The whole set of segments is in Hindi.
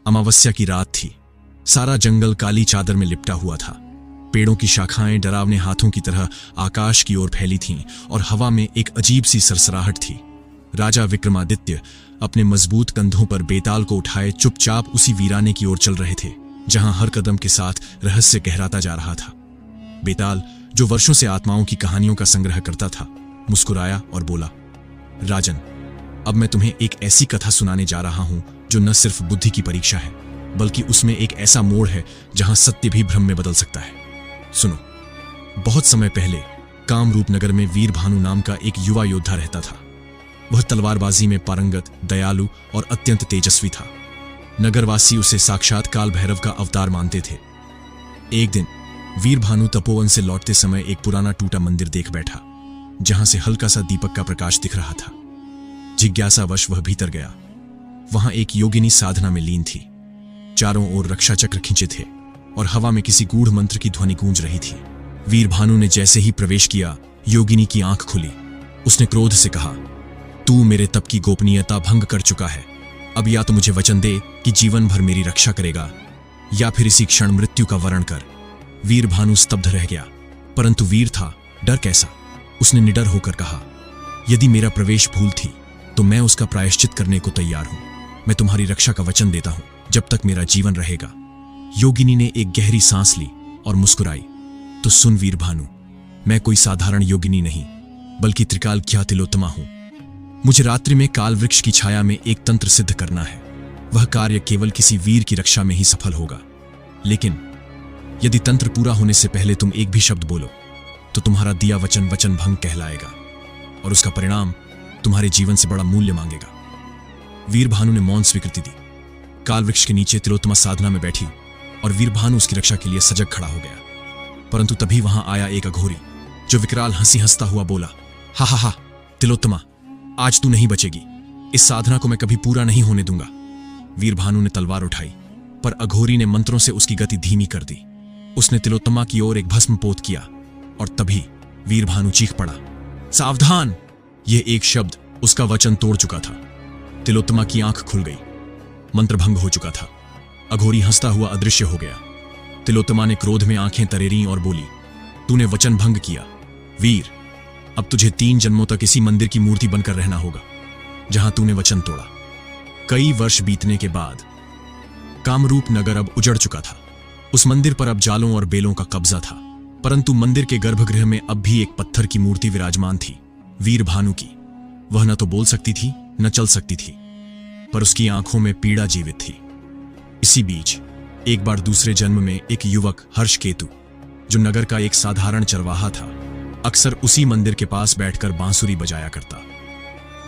अमावस्या की रात थी। सारा जंगल काली चादर में लिपटा हुआ था। पेड़ों की शाखाएं डरावने हाथों की तरह आकाश की ओर फैली थीं और हवा में एक अजीब सी सरसराहट थी। राजा विक्रमादित्य अपने मजबूत कंधों पर बेताल को उठाए चुपचाप उसी वीराने की ओर चल रहे थे जहां हर कदम के साथ रहस्य गहराता जा रहा था। बेताल, जो वर्षों से आत्माओं की कहानियों का संग्रह करता था, मुस्कुराया और बोला, राजन, अब मैं तुम्हें एक ऐसी कथा सुनाने जा रहा हूं जो न सिर्फ बुद्धि की परीक्षा है, बल्कि उसमें एक ऐसा मोड़ है जहां सत्य भी भ्रम में बदल सकता है। सुनो। बहुत समय पहले कामरूप नगर में वीर भानु नाम का एक युवा योद्धा रहता था। वह तलवारबाजी में पारंगत, दयालु और अत्यंत तेजस्वी था। नगरवासी उसे साक्षात काल भैरव का अवतार मानते थे। एक दिन वीर भानु तपोवन से लौटते समय एक पुराना टूटा मंदिर देख बैठा, जहां से हल्का सा दीपक का प्रकाश दिख रहा था। जिज्ञासावश वह भीतर गया। वहां एक योगिनी साधना में लीन थी। चारों ओर रक्षा चक्र खींचे थे और हवा में किसी गूढ़ मंत्र की ध्वनि गूंज रही थी। वीर भानु ने जैसे ही प्रवेश किया, योगिनी की आंख खुली। उसने क्रोध से कहा, तू मेरे तप की गोपनीयता भंग कर चुका है। अब या तो मुझे वचन दे कि जीवन भर मेरी रक्षा करेगा, या फिर इसी क्षण मृत्यु का वरण कर। वीर भानु स्तब्ध रह गया, परंतु वीर था, डर कैसा। उसने निडर होकर कहा, यदि मेरा प्रवेश भूल थी तो मैं उसका प्रायश्चित करने को तैयार हूं। मैं तुम्हारी रक्षा का वचन देता हूं जब तक मेरा जीवन रहेगा। योगिनी ने एक गहरी सांस ली और मुस्कुराई। तो सुन वीर भानु, मैं कोई साधारण योगिनी नहीं, बल्कि त्रिकालज्ञा तिलोत्तमा हूं। मुझे रात्रि में काल वृक्ष की छाया में एक तंत्र सिद्ध करना है। वह कार्य केवल किसी वीर की रक्षा में ही सफल होगा। लेकिन यदि तंत्र पूरा होने से पहले तुम एक भी शब्द बोलो तो तुम्हारा दिया वचन वचन भंग कहलाएगा और उसका परिणाम तुम्हारे जीवन से बड़ा मूल्य मांगेगा। वीर भानु ने मौन स्वीकृति दी। काल वृक्ष के नीचे तिलोत्तमा साधना में बैठी और वीर भानु उसकी रक्षा के लिए सजग खड़ा हो गया। परंतु तभी वहां आया एक अघोरी, जो विकराल हंसी हंसता हुआ बोला, हा हा हा, तिलोत्तमा, आज तू नहीं बचेगी। इस साधना को मैं कभी पूरा नहीं होने दूंगा। वीर भानु ने तलवार उठाई, पर अघोरी ने मंत्रों से उसकी गति धीमी कर दी। उसने तिलोत्तमा की ओर एक भस्म पोत किया और तभी वीर भानु चीख पड़ा, सावधान। यह एक शब्द उसका वचन तोड़ चुका था। तिलोत्तमा की आंख खुल गई। मंत्र भंग हो चुका था। अघोरी हंसता हुआ अदृश्य हो गया। तिलोत्तमा ने क्रोध में आंखें तरेरी और बोली, तूने वचन भंग किया। वीर, अब तुझे 3 जन्मों तक इसी मंदिर की मूर्ति बनकर रहना होगा जहां तूने वचन तोड़ा। कई वर्ष बीतने के बाद कामरूप नगर अब उजड़ चुका था। उस मंदिर पर अब जालों और बेलों का कब्जा था, परंतु मंदिर के गर्भगृह में अब भी एक पत्थर की मूर्ति विराजमान थी, वीर भानु की। वह न तो बोल सकती थी न चल सकती थी, पर उसकी आंखों में पीड़ा जीवित थी। इसी बीच एक बार दूसरे जन्म में एक युवक हर्षकेतु, जो नगर का एक साधारण चरवाहा था, अक्सर उसी मंदिर के पास बैठकर बांसुरी बजाया करता।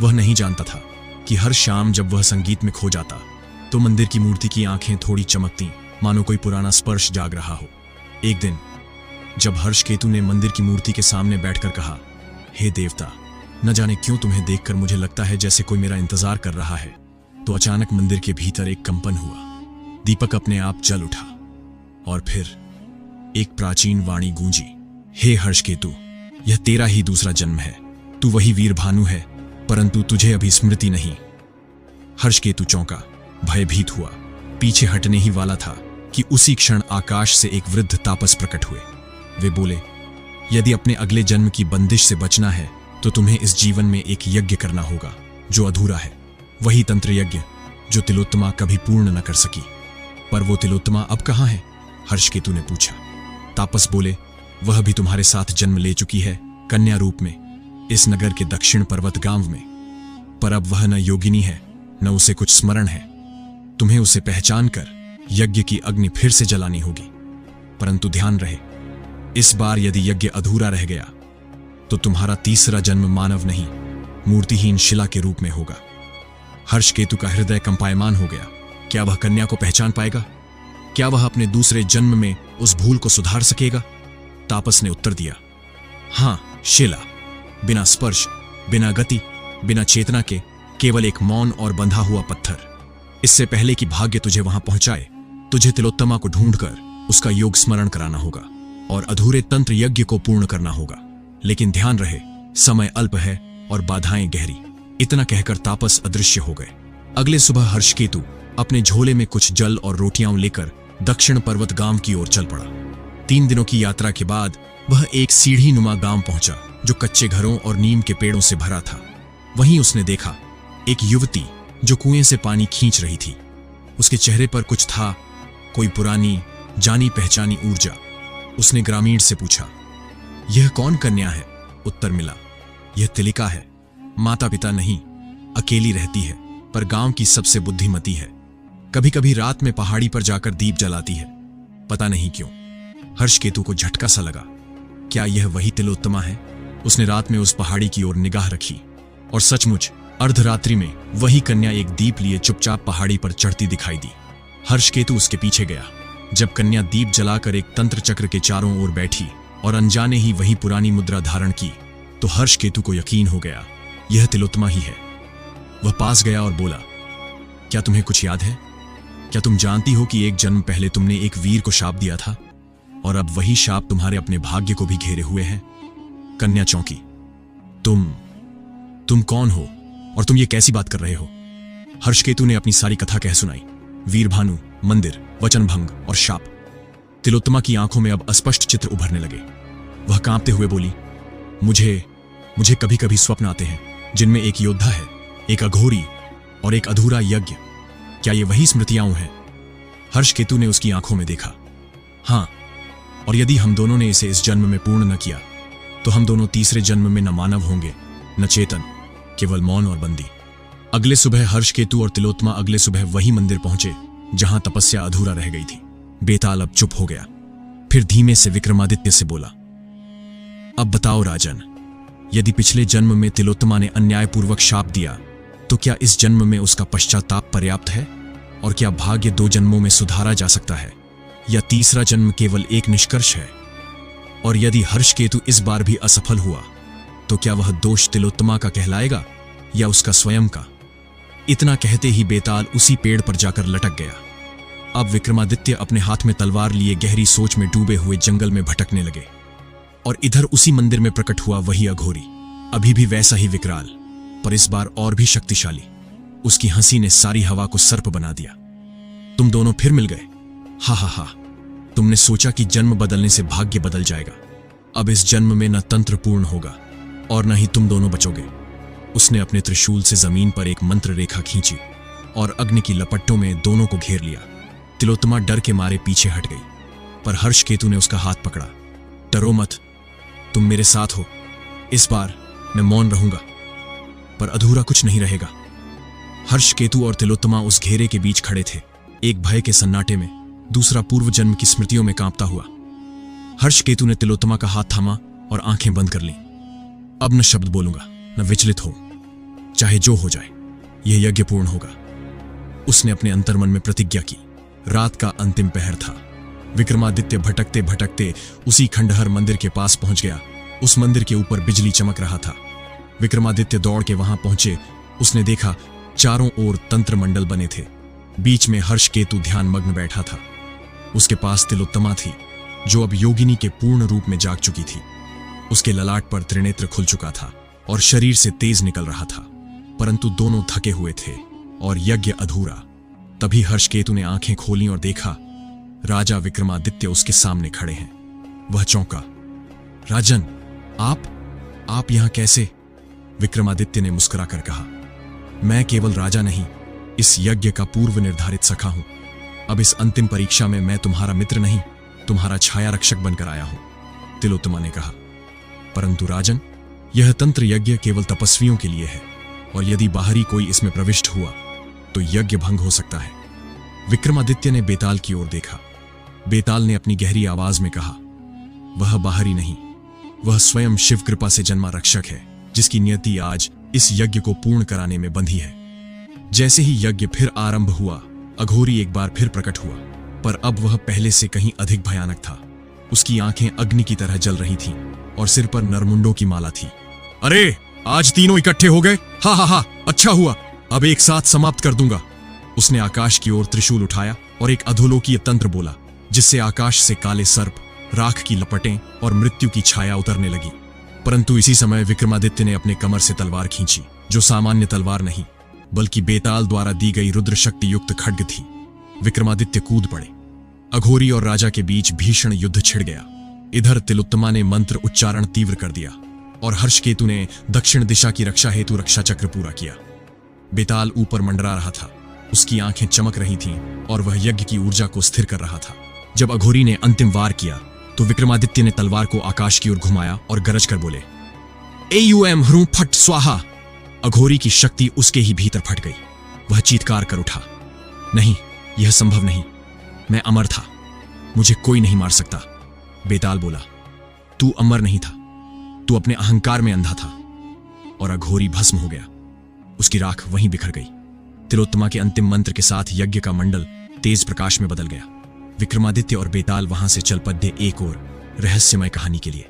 वह नहीं जानता था कि हर शाम जब वह संगीत में खो जाता तो मंदिर की मूर्ति की आंखें थोड़ी चमकती, मानो कोई पुराना स्पर्श जाग रहा हो। एक दिन जब हर्षकेतु ने मंदिर की मूर्ति के सामने बैठकर कहा, हे देवता, न जाने क्यों तुम्हें देखकर मुझे लगता है जैसे कोई मेरा इंतजार कर रहा है, तो अचानक मंदिर के भीतर एक कंपन हुआ। दीपक अपने आप जल उठा और फिर एक प्राचीन वाणी गूंजी, हे हर्षकेतु, यह तेरा ही दूसरा जन्म है। तू वही वीर भानु है, परंतु तुझे अभी स्मृति नहीं। हर्षकेतु चौंका, भयभीत हुआ। पीछे हटने ही वाला था कि उसी क्षण आकाश से एक वृद्ध तापस प्रकट हुए। वे बोले, यदि अपने अगले जन्म की बंदिश से बचना है तो तुम्हें इस जीवन में एक यज्ञ करना होगा जो अधूरा है, वही तंत्र यज्ञ जो तिलोत्तमा कभी पूर्ण न कर सकी। पर वो तिलोत्तमा अब कहां है? हर्षकेतु ने पूछा। तापस बोले, वह भी तुम्हारे साथ जन्म ले चुकी है, कन्या रूप में, इस नगर के दक्षिण पर्वत गांव में। पर अब वह न योगिनी है, न उसे कुछ स्मरण है। तुम्हें उसे पहचान कर यज्ञ की अग्नि फिर से जलानी होगी। परंतु ध्यान रहे, इस बार यदि यज्ञ अधूरा रह गया तो तुम्हारा तीसरा जन्म मानव नहीं, मूर्तिहीन शिला के रूप में होगा। हर्षकेतु का हृदय कंपायमान हो गया। क्या वह कन्या को पहचान पाएगा? क्या वह अपने दूसरे जन्म में उस भूल को सुधार सकेगा? तापस ने उत्तर दिया, हां, शिला, बिना स्पर्श, बिना गति, बिना चेतना के, केवल एक मौन और बंधा हुआ पत्थर। इससे पहले कि भाग्य तुझे वहां पहुंचाए, तुझे तिलोत्तमा को ढूंढकर उसका योग स्मरण कराना होगा और अधूरे तंत्र यज्ञ को पूर्ण करना होगा। लेकिन ध्यान रहे, समय अल्प है और बाधाएं गहरी। इतना कहकर तापस अदृश्य हो गए। अगले सुबह हर्षकेतु अपने झोले में कुछ जल और रोटियां लेकर दक्षिण पर्वत गांव की ओर चल पड़ा। 3 दिनों की यात्रा के बाद वह एक सीढ़ी नुमा गांव पहुंचा जो कच्चे घरों और नीम के पेड़ों से भरा था। वहीं उसने देखा एक युवती जो कुएं से पानी खींच रही थी। उसके चेहरे पर कुछ था, कोई पुरानी जानी पहचानी ऊर्जा। उसने ग्रामीण से पूछा, यह कौन कन्या है? उत्तर मिला, यह तिलिका है। माता पिता नहीं, अकेली रहती है, पर गांव की सबसे बुद्धिमती है। कभी कभी रात में पहाड़ी पर जाकर दीप जलाती है, पता नहीं क्यों। हर्षकेतु को झटका सा लगा, क्या यह वही तिलोत्तमा है? उसने रात में उस पहाड़ी की ओर निगाह रखी और सचमुच अर्धरात्रि में वही कन्या एक दीप लिए चुपचाप पहाड़ी पर चढ़ती दिखाई दी। हर्षकेतु उसके पीछे गया। जब कन्या दीप जलाकर एक तंत्र चक्र के चारों ओर बैठी और अनजाने ही वही पुरानी मुद्रा धारण की, तो हर्षकेतु को यकीन हो गया, यह तिलोत्तमा ही है। वह पास गया और बोला, क्या तुम्हें कुछ याद है? क्या तुम जानती हो कि एक जन्म पहले तुमने एक वीर को शाप दिया था और अब वही शाप तुम्हारे अपने भाग्य को भी घेरे हुए है? कन्या चौंकी। तुम कौन हो और तुम ये कैसी बात कर रहे हो? हर्षकेतु ने अपनी सारी कथा कह सुनाई। वीरभानु, मंदिर, वचनभंग और शाप। तिलोत्तमा की आंखों में अब अस्पष्ट चित्र उभरने लगे। वह कांपते हुए बोली, मुझे कभी कभी स्वप्न आते हैं जिनमें एक योद्धा है, एक अघोरी और एक अधूरा यज्ञ। क्या ये वही स्मृतियां हैं? हर्षकेतु ने उसकी आंखों में देखा। हां, और यदि हम दोनों ने इसे इस जन्म में पूर्ण न किया तो हम दोनों तीसरे जन्म में न मानव होंगे न चेतन, केवल मौन और बंदी। अगले सुबह हर्षकेतु और तिलोत्तमा अगले सुबह वही मंदिर पहुंचे जहां तपस्या अधूरा रह गई थी। बेताल अब चुप हो गया। फिर धीमे से विक्रमादित्य से बोला, अब बताओ राजन, यदि पिछले जन्म में तिलोत्तमा ने अन्यायपूर्वक शाप दिया तो क्या इस जन्म में उसका पश्चाताप पर्याप्त है? और क्या भाग्य 2 जन्मों में सुधारा जा सकता है, या तीसरा जन्म केवल एक निष्कर्ष है? और यदि हर्षकेतु इस बार भी असफल हुआ तो क्या वह दोष तिलोत्तमा का कहलाएगा या उसका स्वयं का? इतना कहते ही बेताल उसी पेड़ पर जाकर लटक गया। अब विक्रमादित्य अपने हाथ में तलवार लिए गहरी सोच में डूबे हुए जंगल में भटकने लगे। और इधर उसी मंदिर में प्रकट हुआ वही अघोरी, अभी भी वैसा ही विकराल, पर इस बार और भी शक्तिशाली। उसकी हंसी ने सारी हवा को सर्प बना दिया। तुम दोनों फिर मिल गए। हा हा हा, तुमने सोचा कि जन्म बदलने से भाग्य बदल जाएगा। अब इस जन्म में न तंत्र पूर्ण होगा और न ही तुम दोनों बचोगे। उसने अपने त्रिशूल से जमीन पर एक मंत्र रेखा खींची और अग्नि की लपटों में दोनों को घेर लिया। तिलोत्तमा डर के मारे पीछे हट गई, पर हर्षकेतु ने उसका हाथ पकड़ा। डरो मत, तुम मेरे साथ हो। इस बार मैं मौन रहूंगा, पर अधूरा कुछ नहीं रहेगा। हर्षकेतु और तिलोत्तमा उस घेरे के बीच खड़े थे, एक भय के सन्नाटे में, दूसरा पूर्व जन्म की स्मृतियों में कांपता हुआ। हर्षकेतु ने तिलोत्तमा का हाथ थामा और आंखें बंद कर लीं। अब न शब्द बोलूंगा, न विचलित हो, चाहे जो हो जाए, यह यज्ञ पूर्ण होगा। उसने अपने अंतर्मन में प्रतिज्ञा की। रात का अंतिम पहर था। विक्रमादित्य भटकते भटकते उसी खंडहर मंदिर के पास पहुंच गया। उस मंदिर के ऊपर बिजली चमक रहा था। विक्रमादित्य दौड़ के वहां पहुंचे। उसने देखा चारों ओर तंत्र मंडल बने थे। बीच में हर्षकेतु ध्यान मग्न बैठा था। उसके पास तिलोत्तमा थी, जो अब योगिनी के पूर्ण रूप में जाग चुकी थी। उसके ललाट पर त्रिनेत्र खुल चुका था और शरीर से तेज निकल रहा था, परंतु दोनों थके हुए थे और यज्ञ अधूरा। तभी हर्षकेतु ने आंखें खोलीं और देखा राजा विक्रमादित्य उसके सामने खड़े हैं। वह चौंका। राजन, आप यहां कैसे? विक्रमादित्य ने मुस्कुराकर कहा, मैं केवल राजा नहीं, इस यज्ञ का पूर्व निर्धारित सखा हूं। अब इस अंतिम परीक्षा में मैं तुम्हारा मित्र नहीं, तुम्हारा छाया रक्षक बनकर आया हूं। तिलोत्तमा ने कहा, परंतु राजन, यह तंत्र यज्ञ केवल तपस्वियों के लिए है और यदि बाहरी कोई इसमें प्रविष्ट हुआ तो यज्ञ भंग हो सकता है। विक्रमादित्य ने बेताल की ओर देखा। बेताल ने अपनी गहरी आवाज में कहा, वह बाहरी नहीं, वह स्वयं शिव कृपा से जन्मा रक्षक है, जिसकी नियति आज इस यज्ञ को पूर्ण कराने में बंधी है। जैसे ही यज्ञ फिर आरंभ हुआ, अघोरी एक बार फिर प्रकट हुआ, पर अब वह पहले से कहीं अधिक भयानक था। उसकी आंखें अग्नि की तरह जल रही थीं और सिर पर नरमुंडों की माला थी। अरे, आज तीनों इकट्ठे हो गए। हा हा हा, अच्छा हुआ, अब एक साथ समाप्त कर दूंगा। उसने आकाश की ओर त्रिशूल उठाया और एक अधोलोकीय तंत्र बोला, जिससे आकाश से काले सर्प, राख की लपटें और मृत्यु की छाया उतरने लगी। परंतु इसी समय विक्रमादित्य ने अपने कमर से तलवार खींची, जो सामान्य तलवार नहीं, बल्कि बेताल द्वारा दी गई रुद्र शक्ति युक्त खड्ग थी। विक्रमादित्य कूद पड़े। अघोरी और राजा के बीच भीषण युद्ध छिड़ गया। इधर तिलोत्तमा ने मंत्र उच्चारण तीव्र कर दिया और हर्षकेतु ने दक्षिण दिशा की रक्षा हेतु रक्षा चक्र पूरा किया। बेताल ऊपर मंडरा रहा था, उसकी आंखें चमक रही थीं और वह यज्ञ की ऊर्जा को स्थिर कर रहा था। जब अघोरी ने अंतिम वार किया तो विक्रमादित्य ने तलवार को आकाश की ओर घुमाया और गरज कर बोले, एयूएम ह्रूं फट स्वाहा। अघोरी की शक्ति उसके ही भीतर फट गई। वह चीत्कार कर उठा, नहीं, यह संभव नहीं, मैं अमर था, मुझे कोई नहीं मार सकता। बेताल बोला, तू अमर नहीं था, तू अपने अहंकार में अंधा था। और अघोरी भस्म हो गया, उसकी राख वहीं बिखर गई। तिलोत्तमा के अंतिम मंत्र के साथ यज्ञ का मंडल तेज प्रकाश में बदल गया। विक्रमादित्य और बेताल वहां से चल पड़े एक और रहस्यमय कहानी के लिए।